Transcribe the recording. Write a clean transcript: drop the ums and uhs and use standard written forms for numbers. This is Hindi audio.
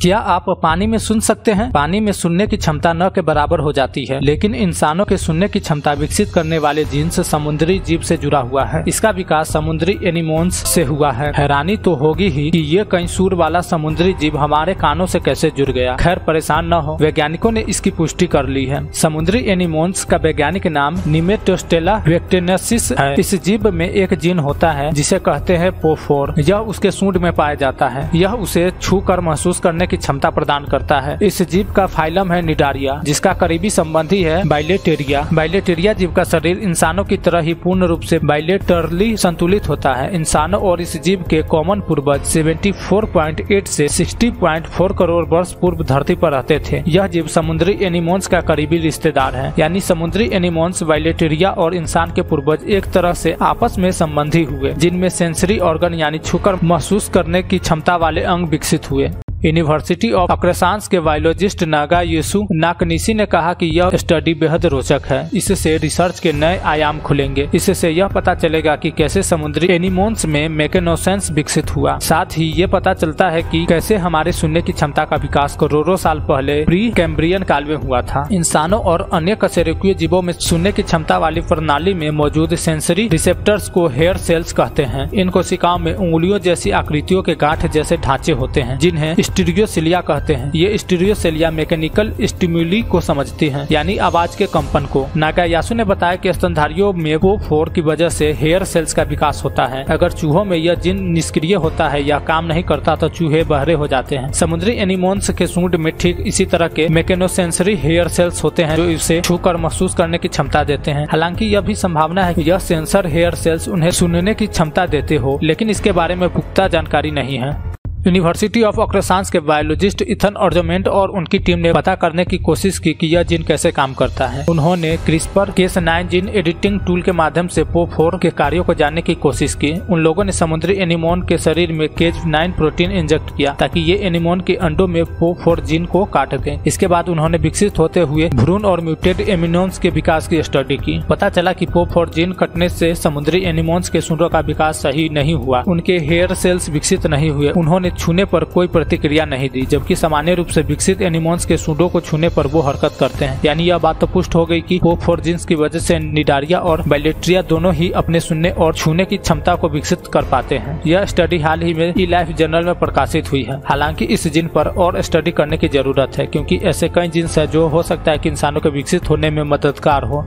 क्या आप पानी में सुन सकते हैं? पानी में सुनने की क्षमता न के बराबर हो जाती है, लेकिन इंसानों के सुनने की क्षमता विकसित करने वाले जीन्स समुद्री जीव से जुड़ा हुआ है। इसका विकास समुद्री एनिमोन्स से हुआ है। हैरानी तो होगी ही कि ये कई सूर वाला समुद्री जीव हमारे कानों से कैसे जुड़ गया। खैर परेशान न हो, वैज्ञानिकों ने इसकी पुष्टि कर ली है। समुद्री एनिमोन्स का वैज्ञानिक नाम निमेटोस्टेला वेक्टेनेसिस है। इस जीव में एक जीन होता है जिसे कहते हैं पोफोर। यह उसके सूंड में पाया जाता है। यह उसे छू कर महसूस करने की क्षमता प्रदान करता है। इस जीव का फाइलम है निडारिया, जिसका करीबी संबंधी है बाइलेटेरिया। बाइलेटेरिया जीव का शरीर इंसानों की तरह ही पूर्ण रूप से बाइलेटरली संतुलित होता है। इंसानों और इस जीव के कॉमन पूर्वज 74.8 से 60.4 करोड़ वर्ष पूर्व धरती पर रहते थे। यह जीव समुद्री एनिमोन्स का करीबी रिश्तेदार है, यानी समुद्री एनिमोन्स बाइलेटेरिया और इंसान के पूर्वज एक तरह से आपस में संबंधी हुए, जिनमें सेंसरी ऑर्गन यानी छूकर महसूस करने की क्षमता वाले अंग विकसित हुए। यूनिवर्सिटी ऑफ अक्रेसांस के बायोलॉजिस्ट नागायुसु नाकनिशी ने कहा कि यह स्टडी बेहद रोचक है। इससे रिसर्च के नए आयाम खुलेंगे। इससे यह पता चलेगा कि कैसे समुद्री एनिमोन्स में मेकेनोसेंस विकसित हुआ। साथ ही ये पता चलता है कि कैसे हमारे सुनने की क्षमता का विकास करोड़ों साल पहले प्री कैम्ब्रियन काल में हुआ था। इंसानों और अन्य कशेरुकीय जीवों में सुनने की क्षमता वाली प्रणाली में मौजूद सेंसरी रिसेप्टर्स को हेयर सेल्स कहते हैं। इन कोशिकाओं में उंगलियों जैसी आकृतियों के गांठ जैसे ढांचे होते हैं, जिन्हें स्टीरियोसिलिया कहते हैं। ये स्टीरियोसिलिया मैकेनिकल स्टिमुली को समझती हैं, यानी आवाज के कंपन को। नागायासु ने बताया कि स्तनधारियों में पोफोर की वजह से हेयर सेल्स का विकास होता है। अगर चूहों में यह जीन निष्क्रिय होता है या काम नहीं करता तो चूहे बहरे हो जाते हैं। समुद्री एनिमोन्स के सूंड में ठीक इसी तरह के मैकेनोसेंसरी हेयर सेल्स होते हैं, जो इसे छूकर महसूस करने की क्षमता देते हैं। हालांकि यह भी संभावना है कि यह सेंसर हेयर सेल्स उन्हें सुनने की क्षमता देते हो, लेकिन इसके बारे में पुख्ता जानकारी नहीं है। यूनिवर्सिटी ऑफ अक्रेसांस के बायोलॉजिस्ट इथन ऑर्जमेंट और उनकी टीम ने पता करने की कोशिश की कि यह जीन कैसे काम करता है। उन्होंने CRISPR Cas9 gene editing tool के माध्यम से पोफोर के कार्यों को जानने की कोशिश की। उन लोगों ने समुद्री एनिमोन के शरीर में Cas9 प्रोटीन इंजेक्ट किया ताकि ये एनिमोन के अंडों में पोफोर जीन को काट दें। इसके बाद उन्होंने विकसित होते हुए भ्रूण और म्यूटेड एमिनोन्स के विकास की स्टडी की। पता चला कि पोफोर जीन कटने से समुद्री एनिमोन्स के सूंडों का विकास सही नहीं हुआ। उनके हेयर सेल्स विकसित नहीं हुए। उन्होंने छूने पर कोई प्रतिक्रिया नहीं दी, जबकि सामान्य रूप से विकसित एनिमोन्स के सूंडों को छूने पर वो हरकत करते हैं। यानी यह बात तो पुष्ट हो गई कि पोफोर जीन्स की वजह से निडारिया और बाइलेटेरिया दोनों ही अपने सुनने और छूने की क्षमता को विकसित कर पाते हैं। यह स्टडी हाल ही में ई-लाइफ जर्नल में प्रकाशित हुई है। हालांकि इस जीन पर और स्टडी करने की जरूरत है, क्योंकि ऐसे कई जीन्स है जो हो सकता है कि इंसानों के विकसित होने में मददगार हो।